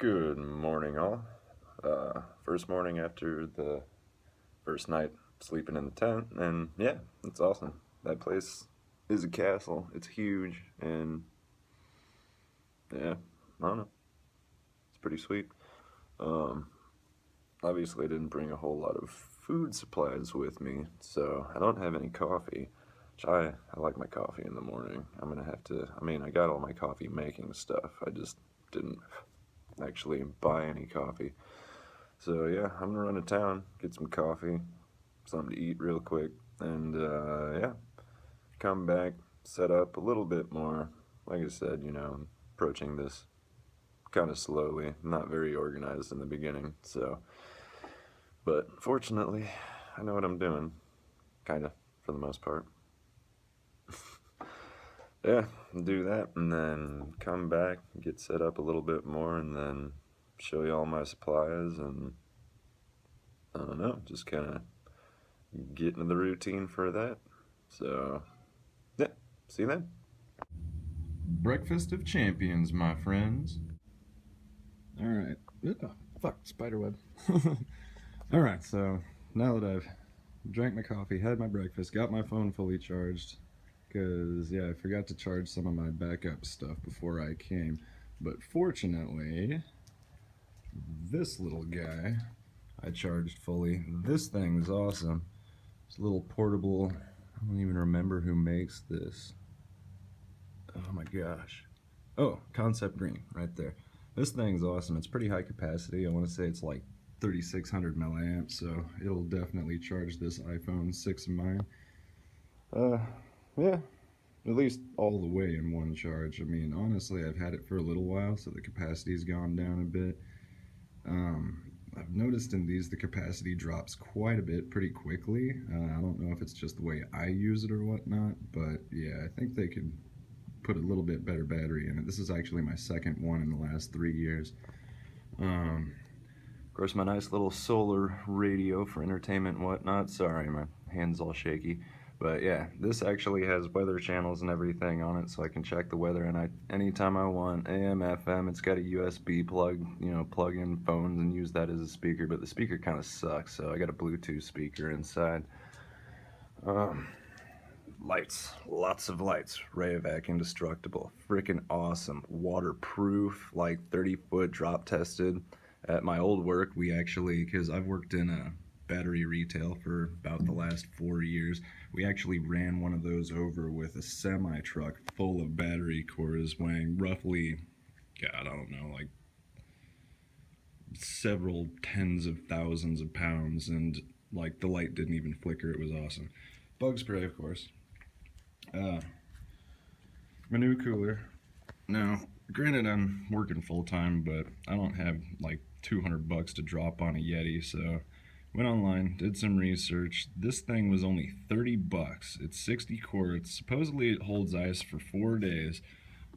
Good morning, all. First morning after the first night sleeping in the tent, and yeah, it's awesome. That place is a castle. It's huge, and yeah, I don't know. It's pretty sweet. Um, Obviously, I didn't bring a whole lot of food supplies with me, so I don't have any coffee. Which I like my coffee in the morning. I'm gonna have to. I got all my coffee making stuff. I just didn't actually buy any coffee. So yeah, I'm gonna run to town, get some coffee, something to eat real quick, and yeah, come back, set up a little bit more. Like I said, approaching this kind of slowly, not very organized in the beginning. So, but fortunately, I know what I'm doing, kind of, for the most part. Yeah, do that, and then come back, get set up a little bit more, and then show you all my supplies, and I don't know, just kind of get into the routine for that. So, yeah, see you then. Breakfast of champions, my friends. All right. Oh, fuck, spiderweb. All right, so now that I've drank my coffee, had my breakfast, got my phone fully charged, because, yeah, I forgot to charge some of my backup stuff before I came. But fortunately, this little guy I charged fully. This thing is awesome. It's a little portable. I don't even remember who makes this. Oh my gosh. Oh, Concept Green, right there. This thing's awesome. It's pretty high capacity. I want to say it's like 3600 milliamps, so it'll definitely charge this iPhone 6 of mine. Yeah, at least all the way in one charge. I mean, honestly, I've had it for a little while, so the capacity's gone down a bit. I've noticed in these the capacity drops quite a bit pretty quickly. I don't know if it's just the way I use it or whatnot, but yeah, I think they could put a little bit better battery in it. This is actually my second one in the last 3 years. Of course, my nice little solar radio for entertainment and whatnot. Sorry, my hand's all shaky. But yeah, this actually has weather channels and everything on it, so I can check the weather anytime I want. AM, FM. It's got a USB plug, plug in phones and use that as a speaker. But the speaker kind of sucks, so I got a Bluetooth speaker inside. Lights, lots of lights. Rayovac indestructible, freaking awesome. Waterproof, like 30-foot drop tested. At my old work, we actually, because I've worked in a battery retail for about the last 4 years, we actually ran one of those over with a semi truck full of battery cores weighing roughly, God, I don't know, like several tens of thousands of pounds, and like the light didn't even flicker. It was awesome. Bug spray, of course. My new cooler. Now, granted, I'm working full time, but I don't have like $200 to drop on a Yeti, so went online, did some research. This thing was only $30. It's 60 quarts. Supposedly, it holds ice for 4 days.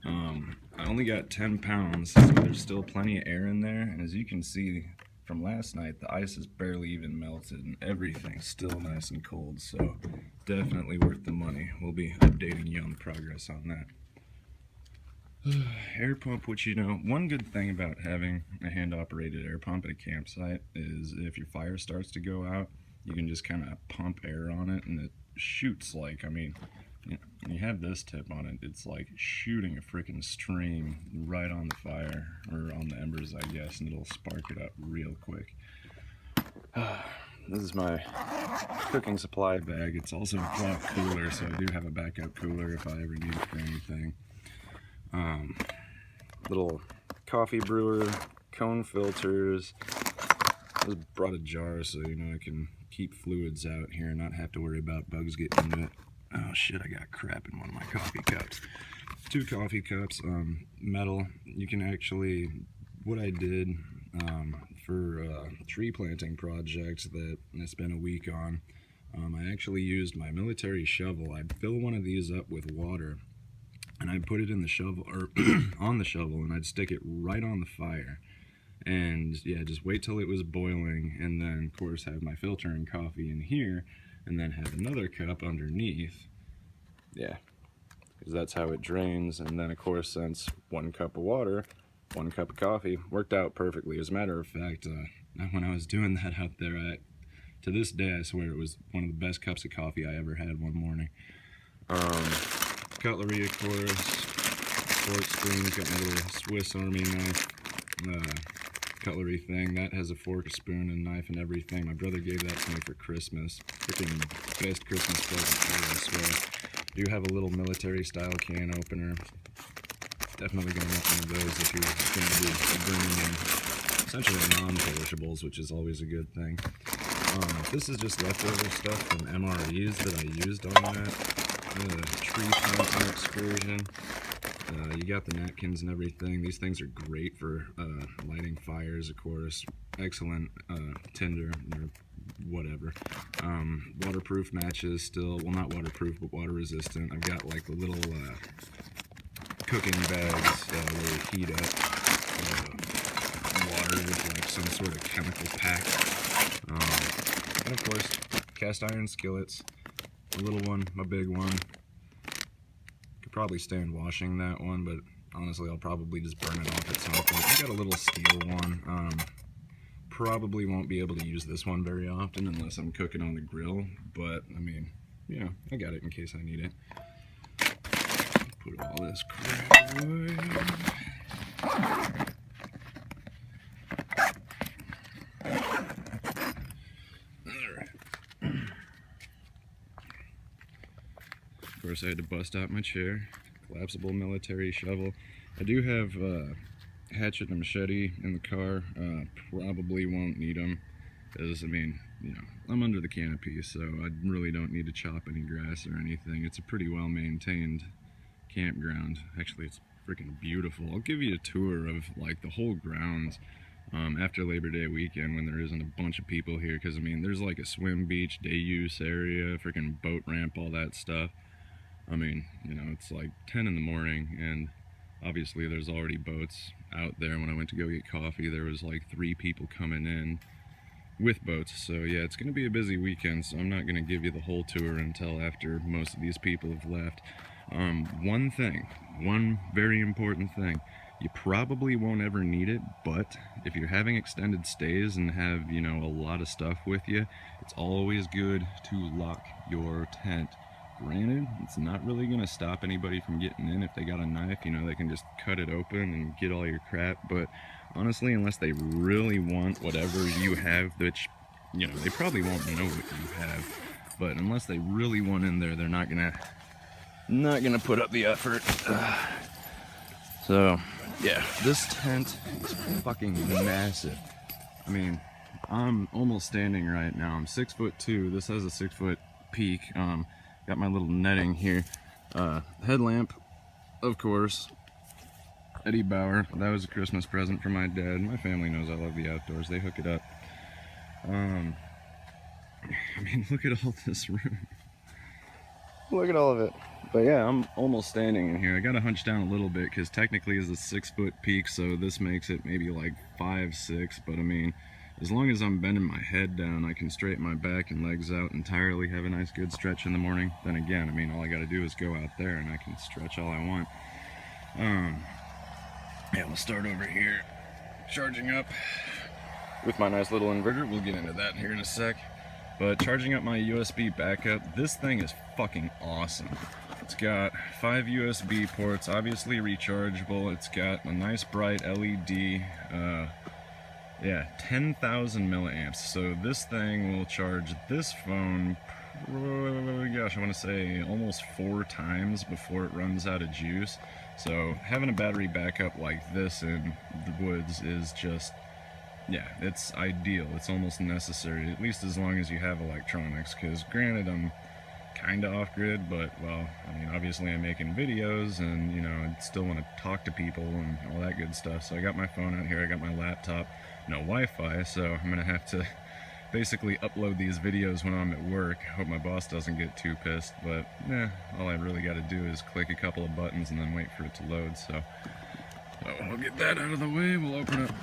I only got 10 pounds, so there's still plenty of air in there. And as you can see from last night, the ice is barely even melted, and everything's still nice and cold. So definitely worth the money. We'll be updating you on the progress on that. Air pump, which one good thing about having a hand-operated air pump at a campsite is if your fire starts to go out, you can just kind of pump air on it, and it shoots like, you have this tip on it, it's like shooting a freaking stream right on the fire, or on the embers, I guess, and it'll spark it up real quick. This is my cooking supply bag. It's also a flop cooler, so I do have a backup cooler if I ever need it for anything. Little coffee brewer, cone filters. I just brought a jar so I can keep fluids out here and not have to worry about bugs getting into it. Oh shit, I got crap in one of my coffee cups. 2 coffee cups, metal. You can actually, what I did for a tree planting project that I spent a week on, I actually used my military shovel. I'd fill one of these up with water, and I'd put it in the shovel, or on the shovel, and I'd stick it right on the fire. And yeah, just wait till it was boiling, and then of course have my filter and coffee in here, and then have another cup underneath. Yeah, because that's how it drains. And then of course, since 1 cup of water 1 cup of coffee. Worked out perfectly. As a matter of fact, when I was doing that out there, to this day, I swear it was one of the best cups of coffee I ever had one morning. Cutlery, of course, fork spoons, got my little Swiss Army knife cutlery thing. That has a fork, a spoon, and knife and everything. My brother gave that to me for Christmas. Freaking best Christmas present ever, I swear. Do have a little military style can opener. Definitely going to want one of those if you're going to be bringing in essentially non-perishables, which is always a good thing. This is just leftover stuff from MREs that I used on that tree planting excursion. You got the napkins and everything. These things are great for lighting fires, of course. Excellent tinder or whatever. Waterproof matches still. Well, not waterproof, but water resistant. I've got like the little cooking bags where you heat up water with like some sort of chemical pack. And of course, cast iron skillets. A little one, a big one. Could probably stand washing that one, but honestly, I'll probably just burn it off at some point. I got a little steel one. Probably won't be able to use this one very often unless I'm cooking on the grill, but I mean, you know, I got it in case I need it. Put all this crap away. Of course, I had to bust out my chair. Collapsible military shovel. I do have hatchet and machete in the car. Probably won't need them, because I mean, you know, I'm under the canopy, so I really don't need to chop any grass or anything. It's a pretty well maintained campground. Actually, it's freaking beautiful. I'll give you a tour of like the whole grounds after Labor Day weekend when there isn't a bunch of people here, because I mean, there's like a swim beach, day use area, freaking boat ramp, all that stuff. I mean, you know, it's like 10 in the morning, and obviously there's already boats out there. When I went to go get coffee, there was like 3 people coming in with boats. So yeah, it's going to be a busy weekend, so I'm not going to give you the whole tour until after most of these people have left. One very important thing, you probably won't ever need it, but if you're having extended stays and have, you know, a lot of stuff with you, it's always good to lock your tent. Granted, it's not really going to stop anybody from getting in. If they got a knife, you know, they can just cut it open and get all your crap. But honestly, unless they really want whatever you have, which, you know, they probably won't know what you have. But unless they really want in there, they're not gonna put up the effort. So, yeah, this tent is fucking massive. I mean, I'm almost standing right now. I'm 6'2". This has a 6-foot peak. Got my little netting here. Headlamp, of course. Eddie Bauer. That was a Christmas present for my dad. My family knows I love the outdoors. They hook it up. I mean, look at all this room. Look at all of it. But yeah, I'm almost standing in here. I gotta hunch down a little bit because technically it's a 6-foot peak, so this makes it maybe like 5, 6. But I mean, as long as I'm bending my head down, I can straighten my back and legs out entirely, have a nice good stretch in the morning. Then again, I mean, all I gotta do is go out there and I can stretch all I want. Yeah, we'll start over here, charging up with my nice little inverter. We'll get into that here in a sec. But charging up my USB backup, this thing is fucking awesome. It's got 5 USB ports, obviously rechargeable. It's got a nice bright LED, yeah, 10,000 milliamps. So this thing will charge this phone, gosh, I want to say almost 4 times before it runs out of juice. So having a battery backup like this in the woods is just, yeah, it's ideal. It's almost necessary, at least as long as you have electronics, because granted, I'm kind of off-grid, but, well, I mean, obviously I'm making videos, and, you know, I still want to talk to people and all that good stuff. So I got my phone out here, I got my laptop, no Wi-Fi, so I'm gonna have to basically upload these videos when I'm at work. Hope my boss doesn't get too pissed, but all I really got to do is click a couple of buttons and then wait for it to load. So we'll get that out of the way. We'll open up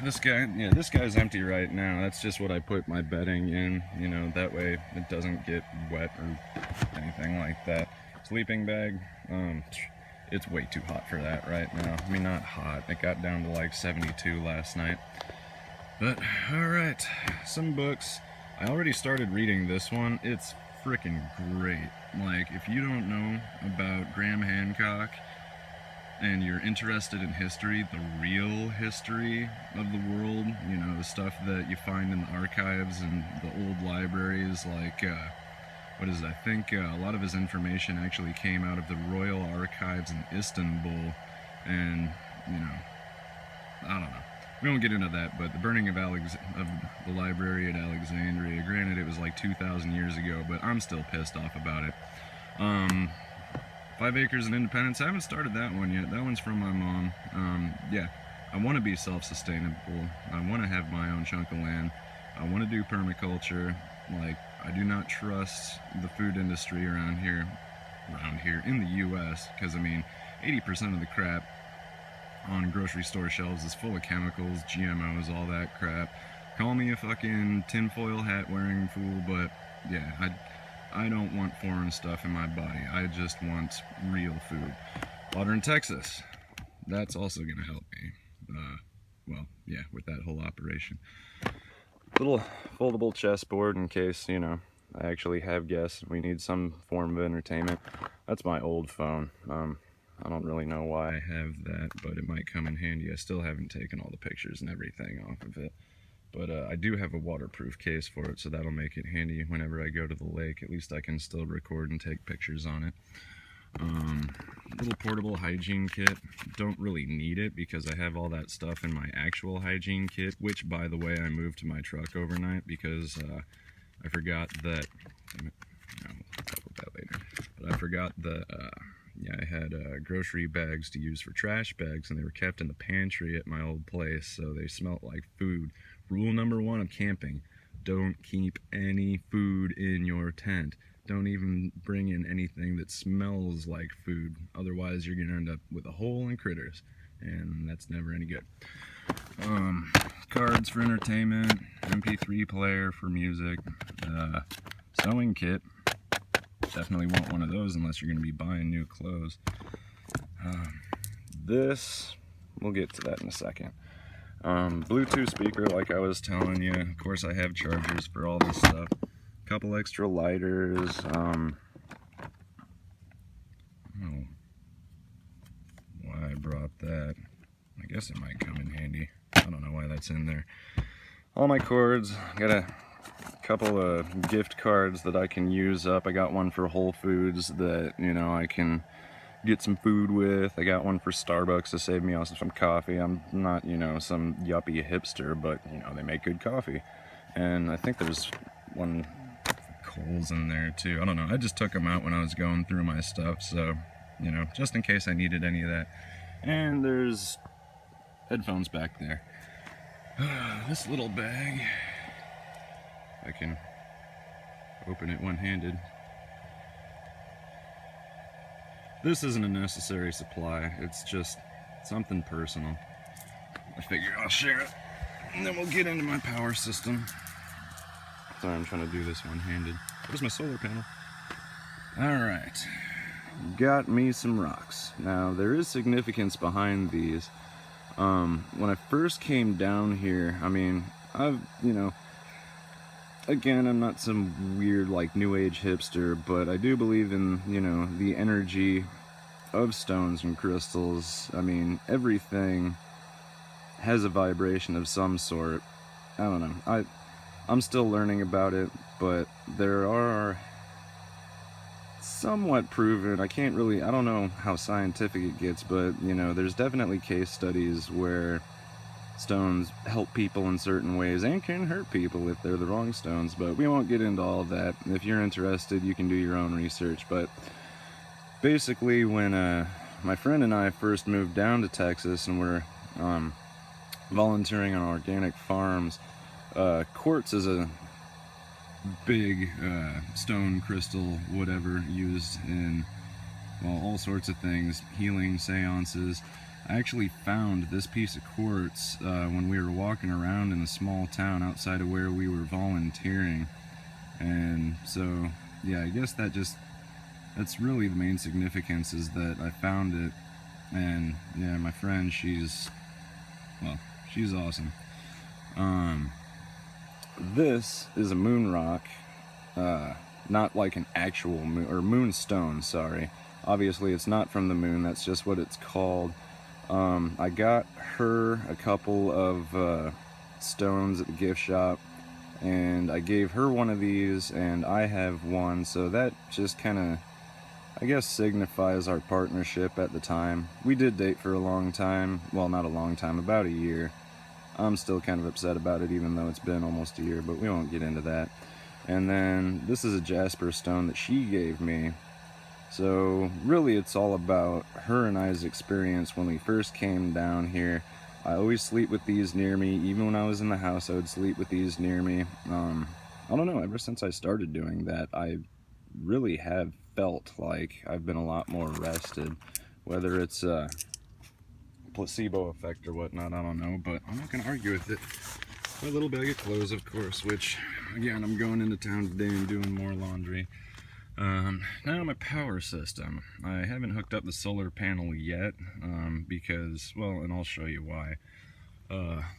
this guy. Yeah, this guy's empty right now. That's just what I put my bedding in, you know, that way it doesn't get wet or anything like that. Sleeping bag. It's way too hot for that right now. I mean, not hot. It got down to like 72 last night. But, alright, some books. I already started reading this one. It's freaking great. Like, if you don't know about Graham Hancock and you're interested in history, the real history of the world, you know, the stuff that you find in the archives and the old libraries, like, what is it? I think a lot of his information actually came out of the Royal Archives in Istanbul, and, you know, I don't know. We won't get into that, but the burning of the library at Alexandria, granted it was like 2,000 years ago, but I'm still pissed off about it. 5 Acres in Independence, I haven't started that one yet. That one's from my mom. Yeah, I want to be self-sustainable. I want to have my own chunk of land. I want to do permaculture. Like, I do not trust the food industry around here in the U.S., because, I mean, 80% of the crap on grocery store shelves is full of chemicals, GMOs, all that crap. Call me a fucking tinfoil hat wearing fool, but yeah, I don't want foreign stuff in my body. I just want real food. Water in Texas, that's also gonna help me. Well, yeah, with that whole operation. Little foldable chessboard in case, you know, I actually have guests. We need some form of entertainment. That's my old phone. I don't really know why I have that, but it might come in handy. I still haven't taken all the pictures and everything off of it. But I do have a waterproof case for it, so that'll make it handy whenever I go to the lake. At least I can still record and take pictures on it. Little portable hygiene kit. Don't really need it because I have all that stuff in my actual hygiene kit, which, by the way, I moved to my truck overnight because I forgot that... We'll talk about that later. But I forgot that... yeah, I had grocery bags to use for trash bags, and they were kept in the pantry at my old place, so they smelt like food. Rule number 1 of camping: don't keep any food in your tent. Don't even bring in anything that smells like food. Otherwise, you're going to end up with a hole and critters, and that's never any good. Cards for entertainment, MP3 player for music, sewing kit. Definitely want one of those unless you're going to be buying new clothes. This, we'll get to that in a second. Bluetooth speaker, like I was telling you. Of course, I have chargers for all this stuff. Couple extra lighters. Oh, why I brought that. I guess it might come in handy. I don't know why that's in there. All my cords. Got a couple of gift cards that I can use up. I got one for Whole Foods that, you know, I can get some food with. I got one for Starbucks to save me also some coffee. I'm not, you know, some yuppie hipster, but, you know, they make good coffee. And I think there's one for Kohl's in there too. I don't know. I just took them out when I was going through my stuff, so, you know, just in case I needed any of that. And there's headphones back there. This little bag, I can open it one-handed. This isn't a necessary supply, it's just something personal. I figure I'll share it, and then we'll get into my power system. Sorry, I'm trying to do this one-handed. Where's my solar panel? Alright, got me some rocks. Now, there is significance behind these. When I first came down here, I mean, you know, again, I'm not some weird, like, new age hipster, but I do believe in, you know, the energy of stones and crystals. I mean, everything has a vibration of some sort. I don't know. I'm still learning about it, but there are somewhat proven, I don't know how scientific it gets, but, you know, there's definitely case studies where stones help people in certain ways and can hurt people if they're the wrong stones, but we won't get into all of that. If you're interested, you can do your own research. But basically, when my friend and I first moved down to Texas and we're volunteering on organic farms, quartz is a big stone, crystal, whatever, used in, well, all sorts of things, healing, seances. I actually found this piece of quartz when we were walking around in a small town outside of where we were volunteering, and so yeah, I guess that just that's really the main significance, is that I found it, and yeah, my friend, she's awesome. This is a moon rock, not like an actual moon, or moonstone, sorry. Obviously it's not from the moon, that's just what it's called. I got her a couple of stones at the gift shop, and I gave her one of these, and I have one, so that just kind of, I guess, signifies our partnership at the time. We did date for a long time, well, not a long time, about a year. I'm still kind of upset about it, even though it's been almost a year, but we won't get into that. And then this is a jasper stone that she gave me. So really it's all about her and I's experience when we first came down here. I always sleep with these near me. Even when I was in the house, I would sleep with these near me. I don't know, ever since I started doing that, I really have felt like I've been a lot more rested. Whether it's placebo effect or whatnot, I don't know, but I'm not gonna argue with it. My little bag of clothes, of course, which, again, I'm going into town today and doing more laundry. Now my power system. I haven't hooked up the solar panel yet, because, well, and I'll show you why.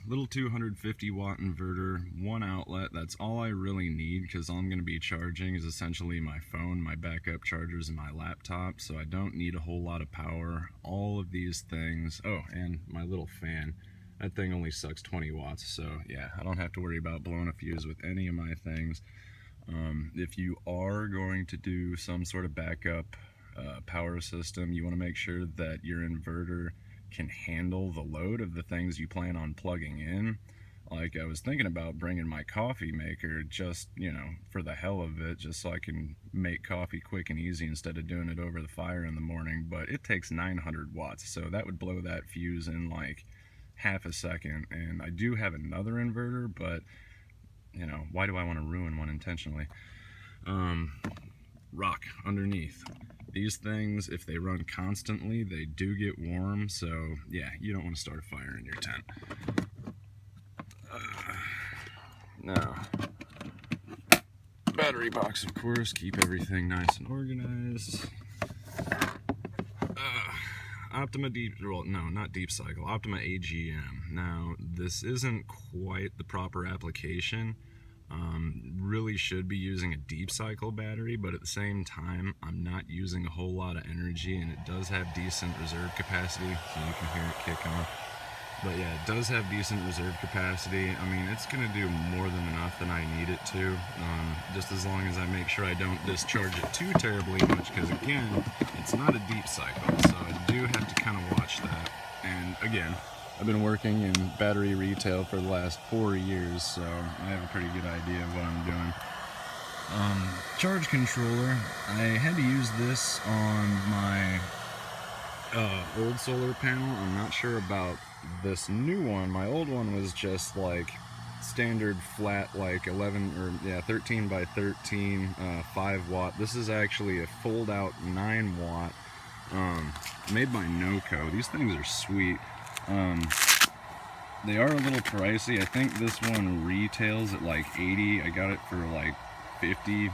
Little 250 watt inverter, one outlet, that's all I really need, because all I'm going to be charging is essentially my phone, my backup chargers, and my laptop, so I don't need a whole lot of power. All of these things, oh, and my little fan. That thing only sucks 20 watts, so yeah, I don't have to worry about blowing a fuse with any of my things. If you are going to do some sort of backup power system, you want to make sure that your inverter can handle the load of the things you plan on plugging in. Like, I was thinking about bringing my coffee maker just, you know, for the hell of it, just so I can make coffee quick and easy instead of doing it over the fire in the morning, but it takes 900 watts, so that would blow that fuse in like half a second. And I do have another inverter, but you know, why do I want to ruin one intentionally? Rock underneath. These things, if they run constantly, they do get warm, so yeah, you don't want to start a fire in your tent. Now, battery box, of course, keep everything nice and organized. Optima Deep, well, no, not Deep Cycle, Optima AGM. Now, this isn't quite the proper application. Really should be using a Deep Cycle battery, but at the same time, I'm not using a whole lot of energy, and it does have decent reserve capacity, so you can hear it kick on. But yeah, it does have decent reserve capacity. I mean, it's going to do more than enough than I need it to, just as long as I make sure I don't discharge it too terribly much, because again, it's not a Deep Cycle, so I do have to kind of watch that. And again, I've been working in battery retail for the last 4 years, so I have a pretty good idea of what I'm doing. Charge controller, I had to use this on my old solar panel. I'm not sure about this new one. My old one was just like standard flat, like 13 by 13, 5 watt. This is actually a fold out 9 watt, made by Noco. These things are sweet. They are a little pricey. I think this one retails at like 80. I got it for like 50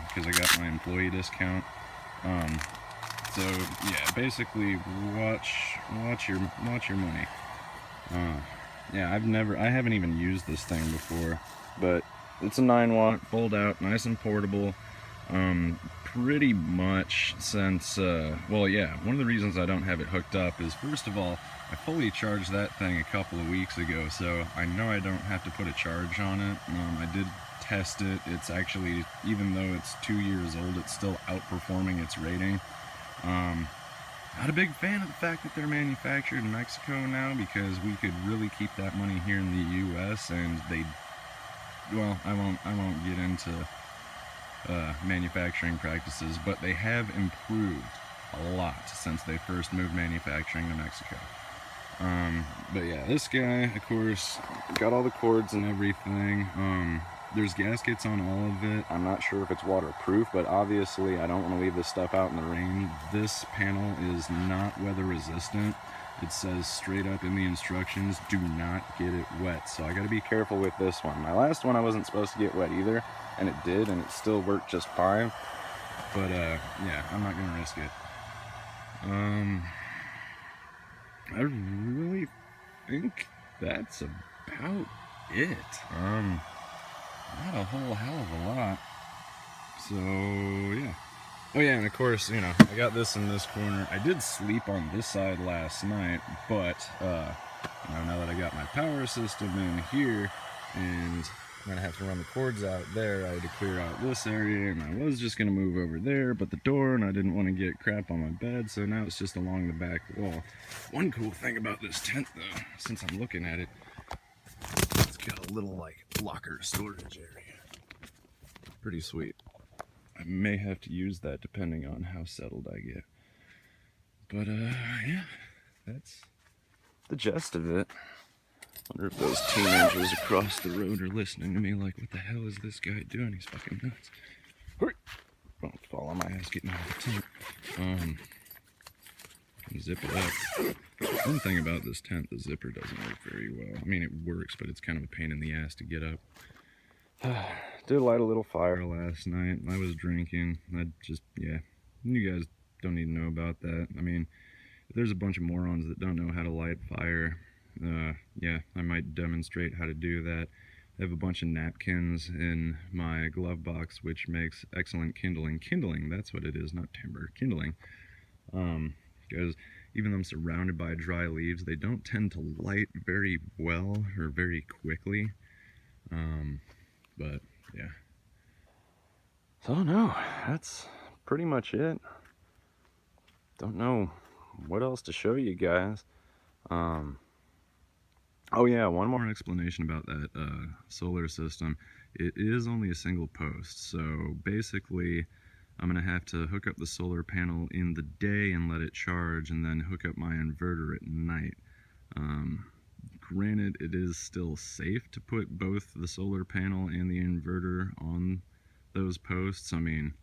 because I got my employee discount. So yeah, basically watch your money. Yeah, I haven't even used this thing before, but it's a 9 watt, fold out, nice and portable. Pretty much since, well, yeah, one of the reasons I don't have it hooked up is, first of all, I fully charged that thing a couple of weeks ago, so I know I don't have to put a charge on it. I did test it. It's actually, even though it's 2 years old, it's still outperforming its rating. Not a big fan of the fact that they're manufactured in Mexico now, because we could really keep that money here in the US, and they, well, I won't get into manufacturing practices, but they have improved a lot since they first moved manufacturing to Mexico. But yeah, this guy, of course, got all the cords and everything. There's gaskets on all of it. I'm not sure if it's waterproof, but obviously I don't want to leave this stuff out in the rain. This panel is not weather resistant. It says straight up in the instructions, do not get it wet. So I got to be careful with this one. My last one I wasn't supposed to get wet either, and it did, and it still worked just fine. But yeah, I'm not gonna risk it. I really think that's about it. Not a whole hell of a lot. So yeah. Oh yeah, and of course, you know, I got this in this corner. I did sleep on this side last night, but you know, now that I got my power system in here, and I'm gonna have to run the cords out there, I had to clear out this area, and I was just gonna move over there, but the door, and I didn't want to get crap on my bed, so now it's just along the back wall. One cool thing about this tent, though, since I'm looking at it, it's got a little like locker storage area. Pretty sweet. I may have to use that depending on how settled I get. But yeah, that's the gist of it. Wonder if those teenagers across the road are listening to me like, what the hell is this guy doing? He's fucking nuts. Hurry! Don't fall on my ass getting out of the tent. Zip it up. One thing about this tent, the zipper doesn't work very well. I mean, it works, but it's kind of a pain in the ass to get up. Did light a little fire last night. I was drinking. Yeah. You guys don't need to know about that. I mean, if there's a bunch of morons that don't know how to light fire, yeah, I might demonstrate how to do that. I have a bunch of napkins in my glove box, which makes excellent kindling. Kindling, that's what it is, not timber. Kindling. Because even though I'm surrounded by dry leaves, they don't tend to light very well or very quickly. But yeah. So no, that's pretty much it. Don't know what else to show you guys. Oh yeah, one more explanation about that solar system. It is only a single post, so basically I'm gonna have to hook up the solar panel in the day and let it charge, and then hook up my inverter at night. Granted, it is still safe to put both the solar panel and the inverter on those posts. I mean,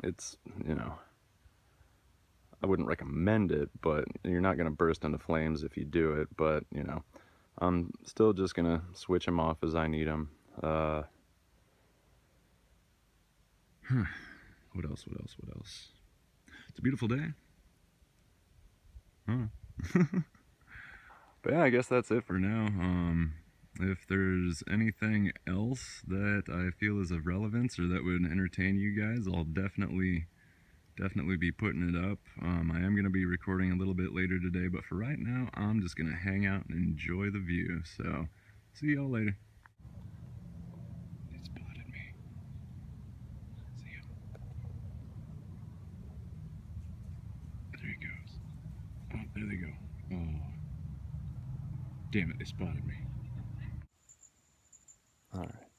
it's, you know, I wouldn't recommend it, but you're not gonna burst into flames if you do it. But you know, I'm still just gonna switch them off as I need them. What else? What else? What else? It's a beautiful day. Huh. But yeah, I guess that's it for now. If there's anything else that I feel is of relevance or that would entertain you guys, I'll definitely be putting it up. I am going to be recording a little bit later today, but for right now, I'm just going to hang out and enjoy the view. So, see y'all later. It spotted me. See him? There he goes. Oh, there they go. Oh. Damn it, they spotted me. Alright.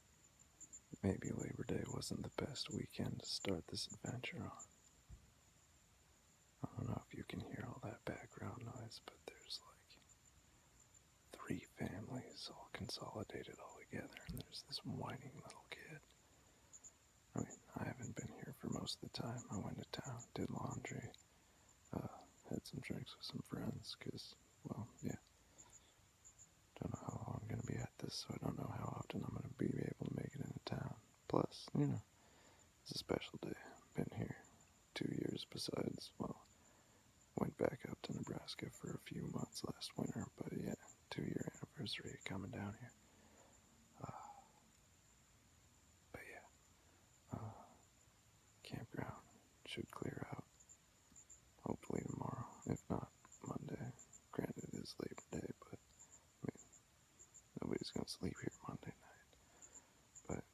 Maybe Labor Day wasn't the best weekend to start this adventure on. I don't know if you can hear all that background noise, but there's like 3 families all consolidated all together, and there's this whining little kid. I mean, I haven't been here for most of the time. I went to town, did laundry, had some drinks with some friends, because, well, yeah. Don't know how long I'm going to be at this, so I don't know how often I'm going to be able to make it into town. Plus, you know, it's a special day. Been here 2 years besides, well, went back up to Nebraska for a few months last winter, but yeah, 2-year anniversary coming down here. But yeah, campground should clear out hopefully tomorrow, if not Monday. Granted, it is Labor Day, but I mean, nobody's gonna sleep here Monday night.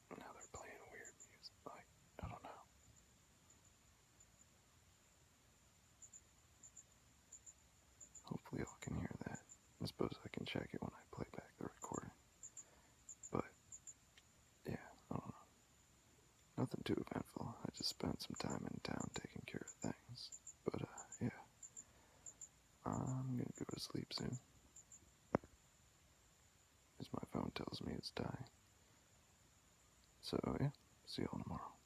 But now they're playing weird music, like, I don't know. Hopefully y'all can hear that. I suppose I can check it when I play back the recording. But, yeah, I don't know. Nothing too eventful. I just spent some time in town taking care of things. But, yeah. I'm gonna go to sleep soon. As my phone tells me it's dying. So, yeah, see y'all tomorrow.